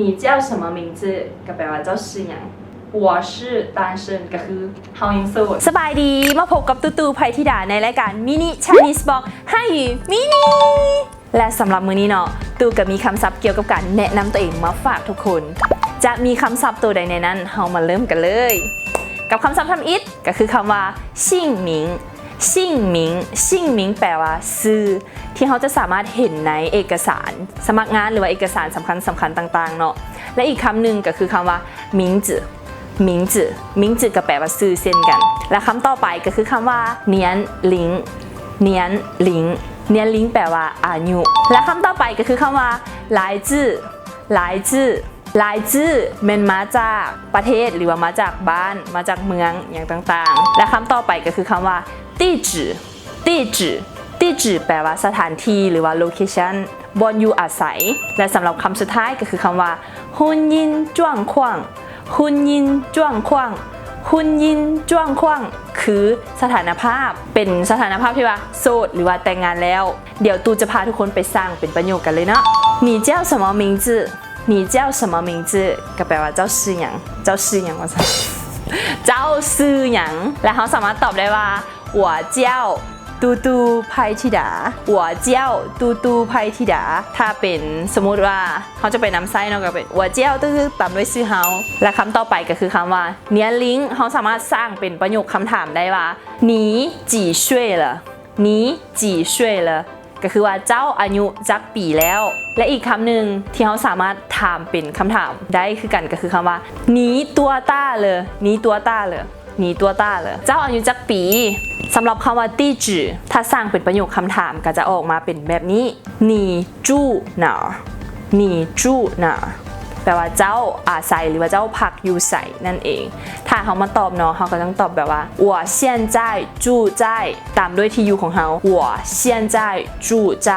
你叫什么名字ก็แปลว่าเจ้าชื่อหยัง我是单身ก็คือเฮายังโสดสบายดีมาพบกับตูไพธิดาในรายการมินิ Chinese Box ให้มินิและสำหรับมื้อนี้เนาะตูก็มีคำศัพท์เกี่ยวกับการแนะนำตัวเองมาฝากทุกคนจะมีคำศัพท์ตัวใดในนั้นเฮามาเริ่มกันเลยกับคำศัพท์ทำอิฐก็คือคำว่าชิ่งหมิงชิ่งหมิงชิ่งหมิงแปลว่าชื่อที่เขาจะสามารถเห็นในเอกสารสมัครงานหรือว่าเอกสารสำคัญต่างๆเนาะและอีกคำหนึ่งก็คือคำว่าหมิงจื่อหมิงจื่อหมิงจื่อก็แปลว่าชื่อเช่นกันและคำต่อไปก็คือคำว่าเนียนหลิงเนียนหลิงเนียนหลิงแปลว่าอายุและคำต่อไปก็คือคำว่าหลายจื่อหลายจื่อหลายจื่อเป็นมาจากประเทศหรือว่ามาจากบ้านมาจากเมืองอย่างต่างๆและคำต่อไปก็คือคำว่าตี้จื่อตี้จื่อตี้จื่อแปลว่าสถานที่หรือว่า location บนอยู่อาศัยและสำหรับคำสุดท้ายก็คือคำว่าฮุนยินจ้วงขว้างฮุนยินจ้วงขว้างฮุนยินจ้วงขว้างคือสถานภาพเป็นสถานภาพที่ว่าโสดหรือว่าแต่งงานแล้วเดี๋ยวตูจะพาทุกคนไปสร้างเป็นประโยคกันเลยเนาะ你叫什么名字你叫什么名字ก็แปลว่าเจ้าชื่อหยังเจ้าชื่อหยังว่าเจ้าชื่อหยังและเขาสามารถตอบได้ว่า我叫ตูไพธิดา我叫ตูไพธิดาถ้าเป็นสมมุติว่าเขาจะไปนำไส้เนาะก็เป็น我叫ตูตามด้วยชื่อเขาและคำต่อไปก็คือคำว่าเนียนลิงเขาสามารถสร้างเป็นประโยคคำถามได้ว่า你几岁了你几岁了ก็คือว่าเจ้าอายุจักปีแล้วและอีกคำหนึ่งที่เขาสามารถถามเป็นคำถามได้คือกันก็คือคำว่าหนีตัวต้าเลยหนีตัวต้าเลยหนีตัวต้าเลยเจ้าอายุจักปีสำหรับคำว่าตี้จื่อถ้าสร้างเป็นประโยคคำถามก็จะออกมาเป็นแบบนี้หนีจู้หนาหนีจู้หนาแปลว่าเจ้าอาศัยหรือว่าเจ้าพักอยู่ใส่นั่นเองถ้าเขามาตอบเนาะเขาก็ต้องตอบแบบว่า我现在住在ตามด้วยที่อยู่ของเขา我现在住在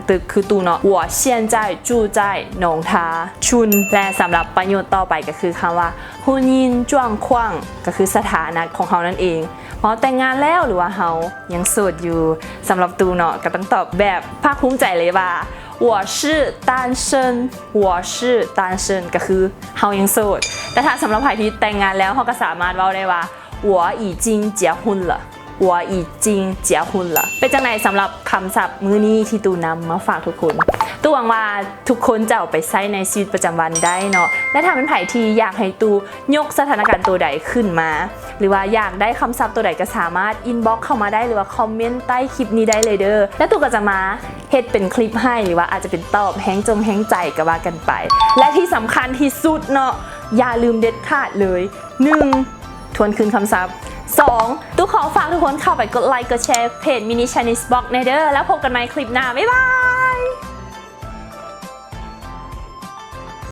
ตึกคือตูเนาะ我现在住在หนองทาชุนและสำหรับประโยคต่อไปก็คือคำว่าฮุนยินจ้วงขว้างก็คือสถานะของเขานั่นเองพอแต่งงานแล้วหรือว่าเขายังโสดอยู่สำหรับตูเนาะก็ต้องตอบแบบภาคภูมิใจเลยว่า我是单身我是单身ก็คือเฮายังโสดแต่ถ้าสำหรับใครที่แต่งงานแล้วเขาก็สามารถเว้าได้ว่า我已经结婚了我已经结婚了เป็นจังไหนสำหรับคำศัพท์มื้อนี้ที่ตูนำมาฝากทุกคนตูหวังว่าทุกคนจะเอาไปใช้ในชีวิตประจำวันได้เนาะและถ้าเป็นไผที่อยากให้ตูยกสถานการณ์ตัวใดขึ้นมาหรือว่าอยากได้คำศัพท์ตัวใดก็สามารถอินบ็อกซ์เข้ามาได้หรือว่าคอมเมนต์ใต้คลิปนี้ได้เลยเด้อและตูก็จะมาเฮ็ดเป็นคลิปให้หรือว่าอาจจะเป็นตอบแฮงใจก็ว่ากันไปและที่สำคัญที่สุดเนาะอย่าลืมเด็ดขาดเลย1ทวนคืนคำศัพท์2ตู้ขอฝากทุกคนเข้าไปกดไลค์กดแชร์เพจ Mini Chinese Box ในเด้อแล้วพบกันใหม่คลิปหน้าบ๊ายบาย